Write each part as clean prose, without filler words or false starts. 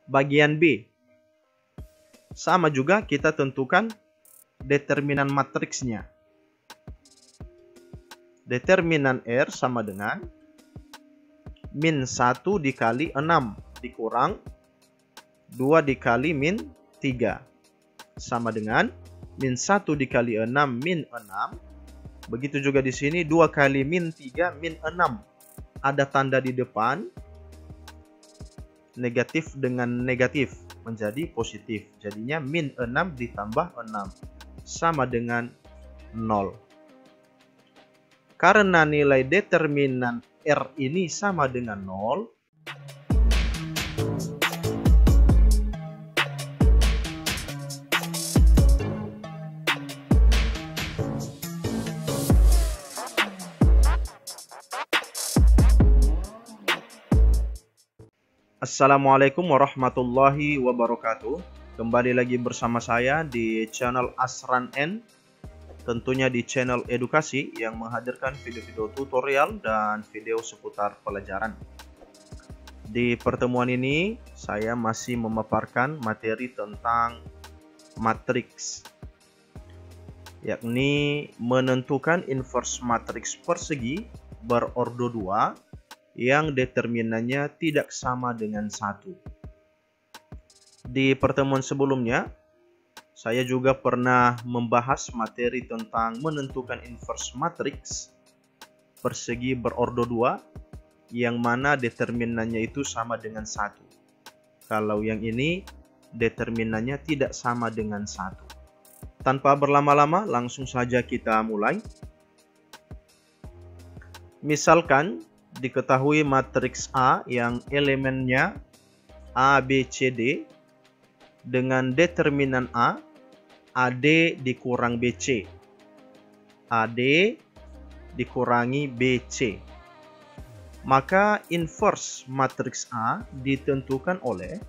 bagian B. Sama juga kita tentukan determinan matriksnya. Determinan R sama dengan min 1 dikali 6 dikurang 2 dikali min 3. Sama dengan min 1 dikali 6 min 6. Begitu juga di sini 2 kali min 3 min 6. Ada tanda di depan. Negatif dengan negatif menjadi positif. Jadinya min 6 ditambah 6 sama dengan 0. Karena nilai determinan R ini sama dengan 0, Assalamualaikum warahmatullahi wabarakatuh. Kembali lagi bersama saya di channel Asran N. Tentunya di channel edukasi yang menghadirkan video-video tutorial dan video seputar pelajaran. Di pertemuan ini saya masih memaparkan materi tentang matriks, yakni menentukan inverse matriks persegi berordo 2 yang determinannya tidak sama dengan 1. Di pertemuan sebelumnya, saya juga pernah membahas materi tentang menentukan inverse matriks persegi berordo 2 yang mana determinannya itu sama dengan 1. Kalau yang ini determinannya tidak sama dengan 1. Tanpa berlama-lama, langsung saja kita mulai. Misalkan diketahui matriks A yang elemennya A, B, C, D dengan determinan A, AD dikurang BC. AD dikurangi BC. Maka inverse matriks A ditentukan oleh,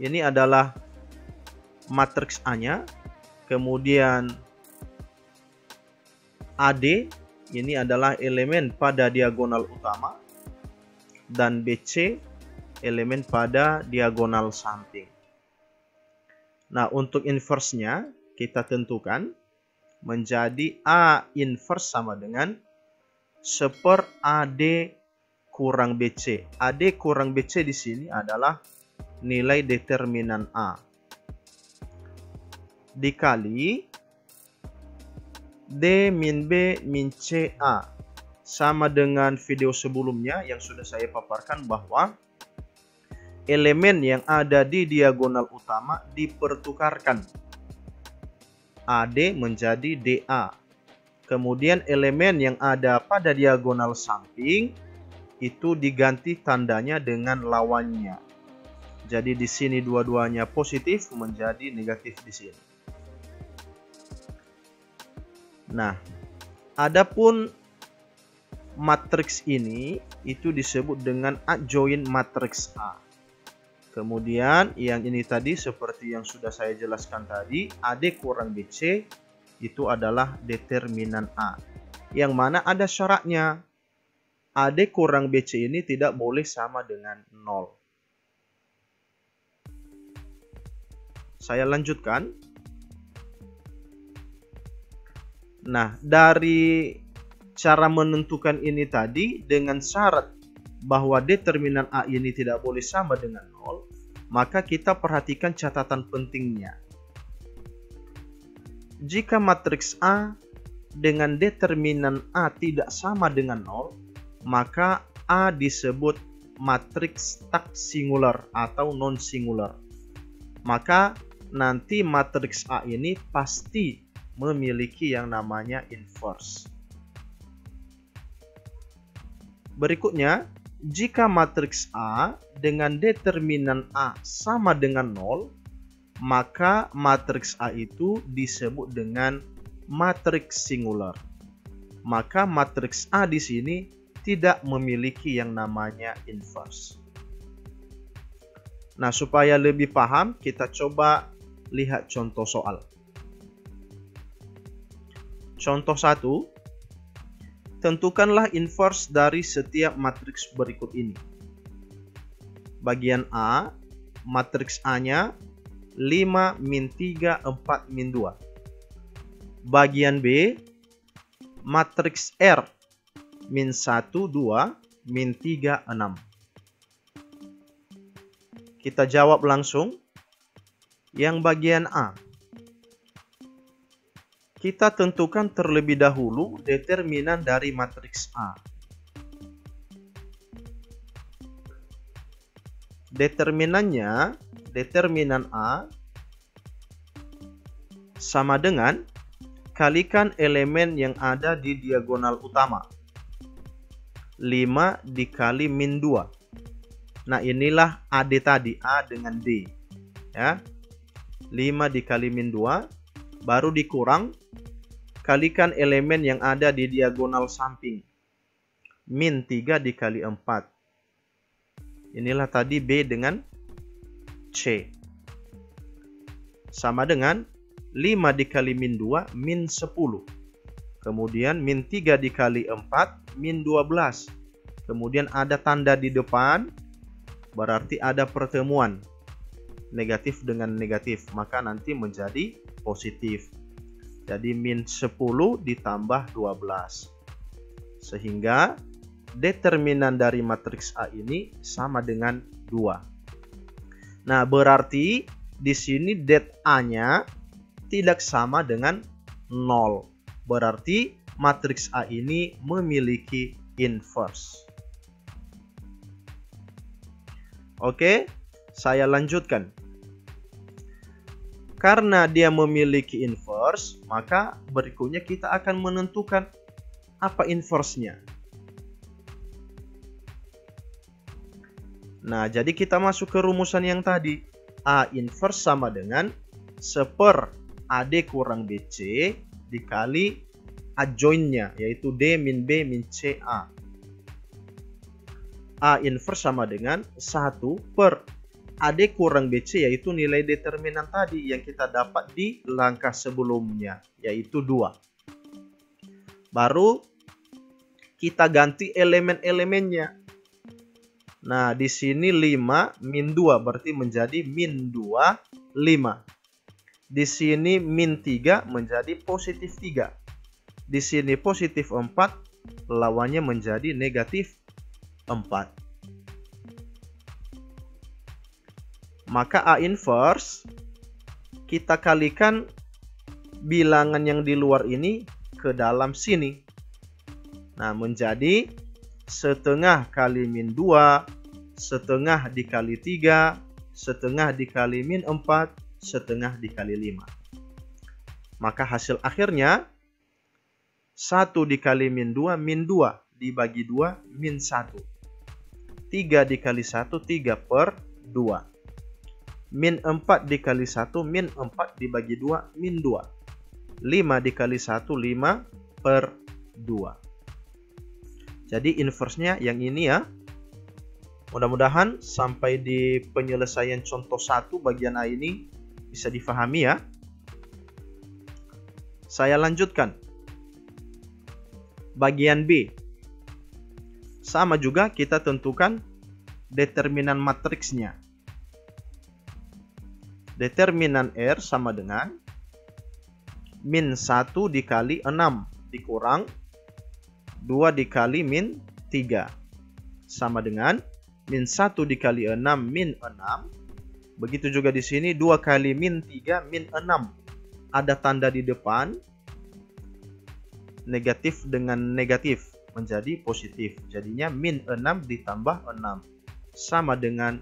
ini adalah matriks A-nya, kemudian AD ini adalah elemen pada diagonal utama, dan BC elemen pada diagonal samping. Nah, untuk inverse-nya kita tentukan menjadi A inverse sama dengan 1/AD kurang BC. AD kurang BC di sini adalah nilai determinan A. Dikali D min B min C A. Sama dengan video sebelumnya yang sudah saya paparkan bahwa elemen yang ada di diagonal utama dipertukarkan. AD menjadi DA. Kemudian elemen yang ada pada diagonal samping itu diganti tandanya dengan lawannya. Jadi di sini dua-duanya positif menjadi negatif di sini. Nah, adapun matriks ini itu disebut dengan adjoint matriks A. Kemudian yang ini tadi seperti yang sudah saya jelaskan tadi, AD kurang BC itu adalah determinan A. Yang mana ada syaratnya. AD kurang BC ini tidak boleh sama dengan 0. Saya lanjutkan. Nah, dari cara menentukan ini tadi dengan syarat bahwa determinan A ini tidak boleh sama dengan 0, maka kita perhatikan catatan pentingnya. Jika matriks A dengan determinan A tidak sama dengan 0, maka A disebut matriks tak singular atau non singular. Maka nanti matriks A ini pasti memiliki yang namanya inverse. Berikutnya, jika matriks A dengan determinan A sama dengan 0, maka matriks A itu disebut dengan matriks singular. Maka matriks A di sini tidak memiliki yang namanya inverse. Nah, supaya lebih paham, kita coba lihat contoh soal. Contoh 1. Tentukanlah inverse dari setiap matriks berikut ini. bagian A, matriks A-nya 5, min 3, 4, min 2. Bagian B, matriks R, min 1, 2, min 3, 6. Kita jawab langsung. Yang bagian A, kita tentukan terlebih dahulu determinan dari matriks A. Determinan A sama dengan kalikan elemen yang ada di diagonal utama. 5 dikali min 2. Nah, inilah AD tadi, A dengan D. Ya. 5 dikali min 2, baru dikurang kalikan elemen yang ada di diagonal samping. Min 3 dikali 4. Inilah tadi B dengan C. Sama dengan 5 dikali min 2, min 10. Kemudian min 3 dikali 4, min 12. Kemudian ada tanda di depan, berarti ada pertemuan. Negatif dengan negatif, maka nanti menjadi positif. Jadi min 10 ditambah 12. Sehingga determinan dari matriks A ini sama dengan 2. Nah, berarti di sini det A-nya tidak sama dengan 0. Berarti matriks A ini memiliki inverse. Oke, saya lanjutkan. Karena dia memiliki inverse, maka berikutnya kita akan menentukan apa inverse-nya. Nah, jadi kita masuk ke rumusan yang tadi. A inverse sama dengan 1/AD kurang BC dikali adjoint-nya, yaitu D min B min C A. A inverse sama dengan 1/AD kurang BC, yaitu nilai determinan tadi yang kita dapat di langkah sebelumnya, yaitu 2. Baru kita ganti elemen-elemennya. Nah, di sini 5 min 2 berarti menjadi min 2, 5. Di sini min 3 menjadi positif 3. Di sini positif 4, lawannya menjadi negatif 4. Maka A inverse kita kalikan bilangan yang di luar ini ke dalam sini. Nah, menjadi setengah kali min 2, setengah dikali 3, setengah dikali min 4, setengah dikali 5. Maka hasil akhirnya 1 dikali min 2, min 2 dibagi 2, min 1. 3 dikali 1, 3/2. Min 4 dikali 1, min 4 dibagi 2, min 2. 5 dikali 1, 5/2. Jadi inverse-nya yang ini ya. Mudah-mudahan sampai di penyelesaian contoh 1 bagian A ini bisa difahami ya. Saya lanjutkan. Bagian B. Sama juga kita tentukan determinan matriksnya. Determinan R sama dengan min 1 dikali 6 dikurang 2 dikali min 3. Sama dengan min 1 dikali 6 min 6. Begitu juga di sini 2 kali min 3 min 6. Ada tanda di depan. Negatif dengan negatif menjadi positif. Jadinya min 6 ditambah 6 sama dengan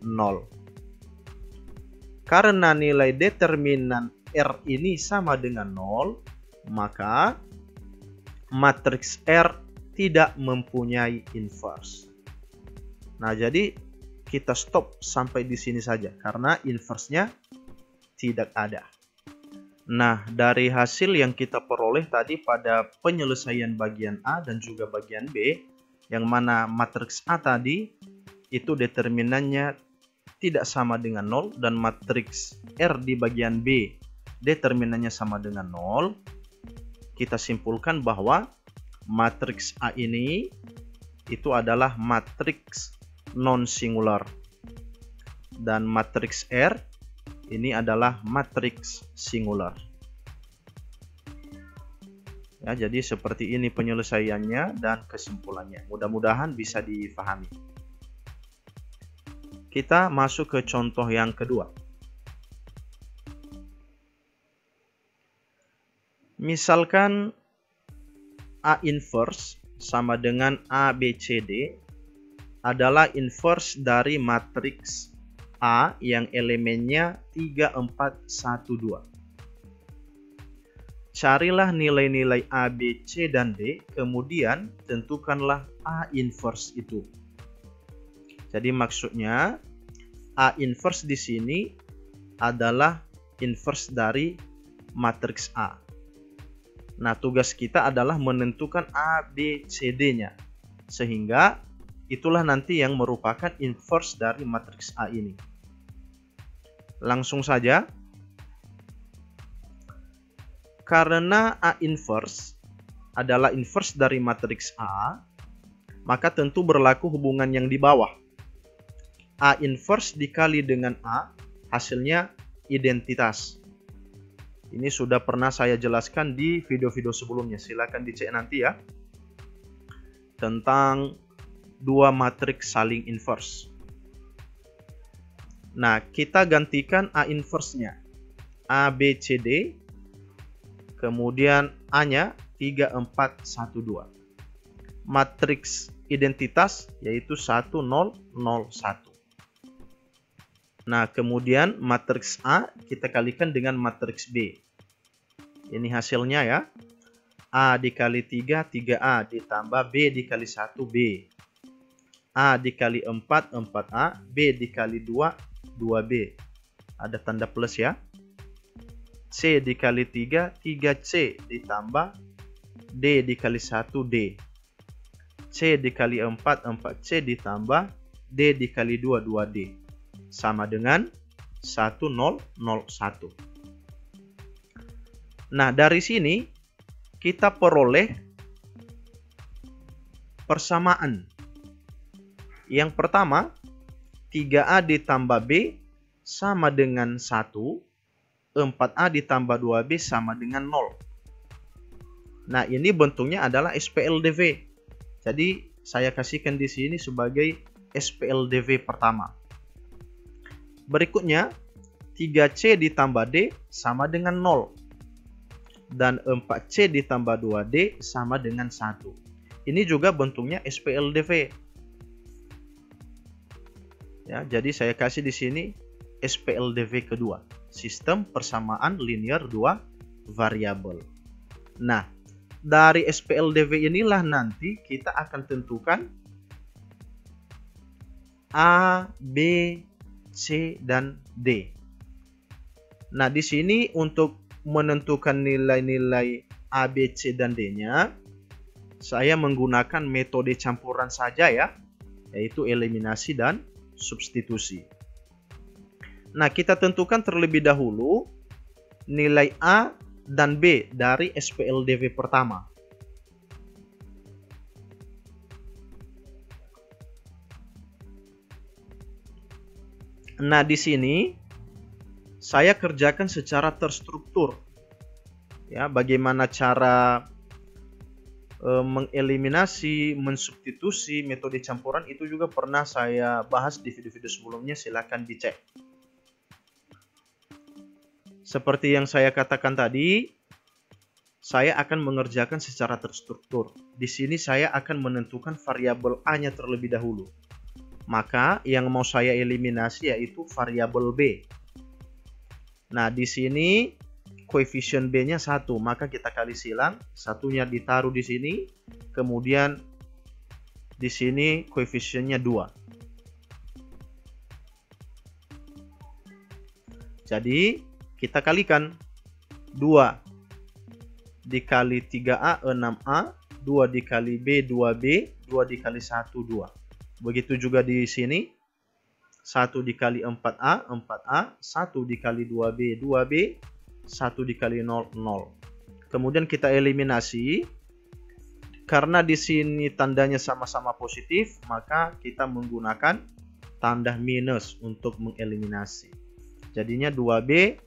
0. Karena nilai determinan R ini sama dengan 0, maka matriks R tidak mempunyai inverse. Nah, jadi kita stop sampai di sini saja karena inverse-nya tidak ada. Nah, dari hasil yang kita peroleh tadi pada penyelesaian bagian A dan juga bagian B, yang mana matriks A tadi itu determinannya tidak sama dengan 0 dan matriks R di bagian B determinannya sama dengan 0, kita simpulkan bahwa matriks A ini itu adalah matriks non-singular dan matriks R ini adalah matriks singular. Ya, jadi seperti ini penyelesaiannya dan kesimpulannya. Mudah-mudahan bisa difahami. Kita masuk ke contoh yang kedua. Misalkan A inverse sama dengan ABCD adalah inverse dari matriks A yang elemennya 3, 4, 1, 2. Carilah nilai-nilai A, B, C, dan D, kemudian tentukanlah A inverse itu. Jadi maksudnya A inverse di sini adalah inverse dari matriks A. Nah, tugas kita adalah menentukan A, B, C, D-nya. Sehingga itulah nanti yang merupakan inverse dari matriks A ini. Langsung saja. Karena A inverse adalah inverse dari matriks A, maka tentu berlaku hubungan yang di bawah. A inverse dikali dengan A, hasilnya identitas. Ini sudah pernah saya jelaskan di video-video sebelumnya. Silakan dicek nanti ya. Tentang dua matriks saling inverse. Nah, kita gantikan A inverse-nya. A, B, C, D. Kemudian A-nya 3, 4, 1, 2. Matriks identitas yaitu 1, 0, 0, 1. Nah, kemudian matriks A kita kalikan dengan matriks B. Ini hasilnya ya. A dikali 3, 3A ditambah B dikali 1, B. A dikali 4, 4A. B dikali 2, 2B. Ada tanda plus ya. C dikali 3, 3C ditambah D dikali 1, D. C dikali 4, 4C ditambah D dikali 2, 2D. Sama dengan 1, 0, 0, 1. Nah, dari sini kita peroleh persamaan. Yang pertama, 3A ditambah B sama dengan 1. 4A ditambah 2B sama dengan 0. Nah, ini bentuknya adalah SPLDV. Jadi, saya kasihkan di sini sebagai SPLDV pertama. Berikutnya, 3C ditambah D sama dengan 0. Dan 4C ditambah 2D sama dengan 1. Ini juga bentuknya SPLDV. Ya, jadi saya kasih di sini SPLDV kedua. Sistem persamaan linear dua variabel. Nah, dari SPLDV inilah nanti kita akan tentukan A, B, C, dan D. Nah, di sini untuk menentukan nilai-nilai A, B, C, dan D-nya, saya menggunakan metode campuran saja ya, yaitu eliminasi dan substitusi. Nah, kita tentukan terlebih dahulu nilai A dan B dari SPLDV pertama. Nah, di sini saya kerjakan secara terstruktur. Ya, bagaimana cara mengeliminasi, mensubstitusi, metode campuran itu juga pernah saya bahas di video-video sebelumnya, silakan dicek. Seperti yang saya katakan tadi, saya akan mengerjakan secara terstruktur. Di sini saya akan menentukan variabel A-nya terlebih dahulu. Maka yang mau saya eliminasi yaitu variabel B. Nah, di sini koefisien B-nya 1, maka kita kali silang, satunya ditaruh di sini, kemudian di sini koefisiennya 2. Jadi, kita kalikan 2 dikali 3A, 6A, 2 dikali B, 2B, 2 dikali 1, 2. Begitu juga di sini, 1 dikali 4A, 4A, 1 dikali 2B, 2B, 1 dikali 0, 0. Kemudian kita eliminasi. Karena di sini tandanya sama-sama positif, maka kita menggunakan tanda minus untuk mengeliminasi. Jadinya 2B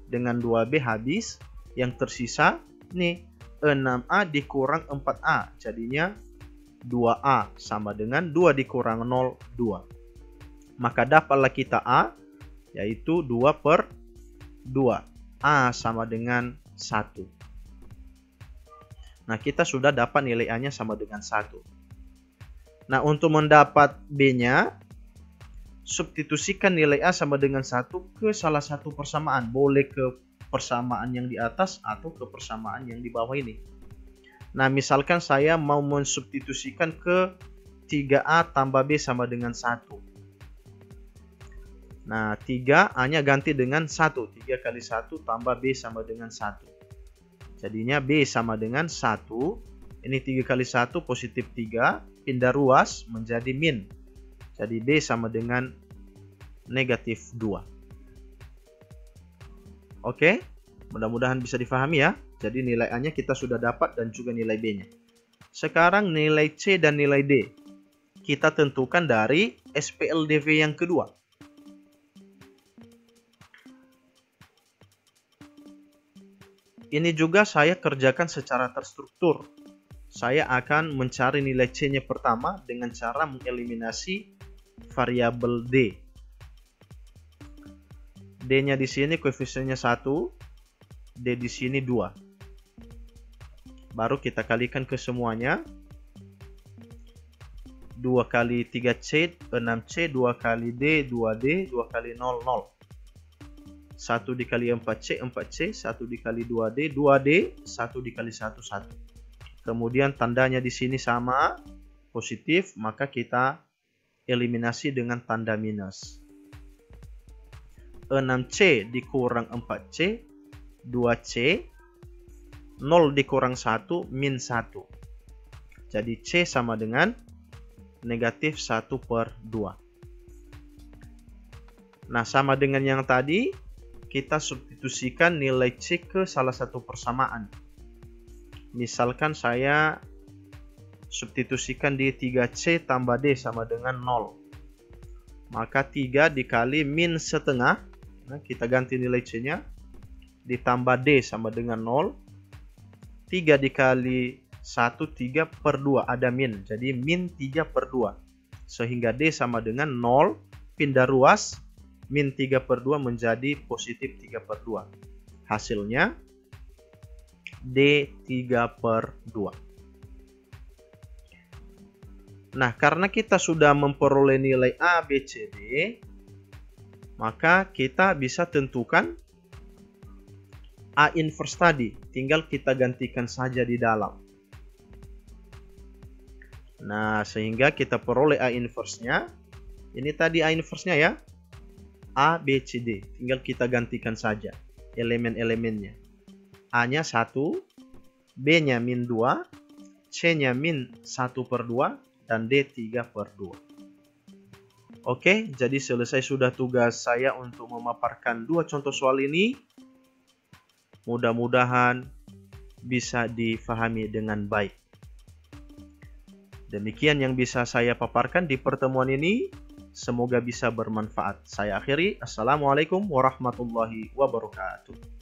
dengan 2B habis. Yang tersisa nih 6A dikurang 4A. Jadinya 2A sama dengan 2 dikurang 0, 2. Maka dapatlah kita A, yaitu 2/2. A sama dengan 1. Nah, kita sudah dapat nilai A-nya sama dengan 1. Nah, untuk mendapat B-nya, substitusikan nilai A sama dengan 1 ke salah satu persamaan. Boleh ke persamaan yang di atas atau ke persamaan yang di bawah ini. Nah, misalkan saya mau mensubstitusikan ke 3A tambah B sama dengan 1. Nah, 3A-nya ganti dengan 1. 3 kali 1 tambah B sama dengan 1. Jadinya B sama dengan 1. Ini 3 kali 1 positif 3. Pindah ruas menjadi min. Jadi B sama dengan negatif 2. Oke, mudah-mudahan bisa difahami ya. Jadi nilai A-nya kita sudah dapat dan juga nilai B-nya. Sekarang nilai C dan nilai D kita tentukan dari SPLDV yang kedua. Ini juga saya kerjakan secara terstruktur. Saya akan mencari nilai C-nya pertama dengan cara mengeliminasi variabel D. D-nya di sini koefisiennya 1, D di sini 2. Baru kita kalikan ke semuanya. 2 kali 3C, 6C, 2 kali D, 2D, 2 kali 0, 0. 1 dikali 4C, 4C, 1 dikali 2D, 2D, 1 dikali 1, 1. Kemudian tandanya di sini sama, positif, maka kita eliminasi dengan tanda minus. 6C dikurang 4C, 2C, 0 dikurang 1, min 1. Jadi C sama dengan negatif 1/2. Nah, sama dengan yang tadi, kita substitusikan nilai C ke salah satu persamaan. Misalkan saya substitusikan di 3C tambah D sama dengan 0. Maka 3 dikali min setengah. Nah, kita ganti nilai C-nya. Ditambah D sama dengan 0. 3 dikali 1, 3/2. Ada min. Jadi min 3/2. Sehingga D sama dengan 0. Pindah ruas. Min 3/2 menjadi positif 3/2. Hasilnya D 3/2. Nah, karena kita sudah memperoleh nilai A, B, C, D, maka kita bisa tentukan A inverse tadi. Tinggal kita gantikan saja di dalam. Nah, sehingga kita peroleh A inverse-nya. Ini tadi A inverse-nya ya. A, B, C, D. Tinggal kita gantikan saja elemen-elemennya. A-nya 1, B-nya min 2, C-nya min 1/2, dan D 3/2. Oke, jadi selesai sudah tugas saya untuk memaparkan 2 contoh soal ini. Mudah-mudahan bisa difahami dengan baik. Demikian yang bisa saya paparkan di pertemuan ini. Semoga bisa bermanfaat. Saya akhiri. Assalamualaikum warahmatullahi wabarakatuh.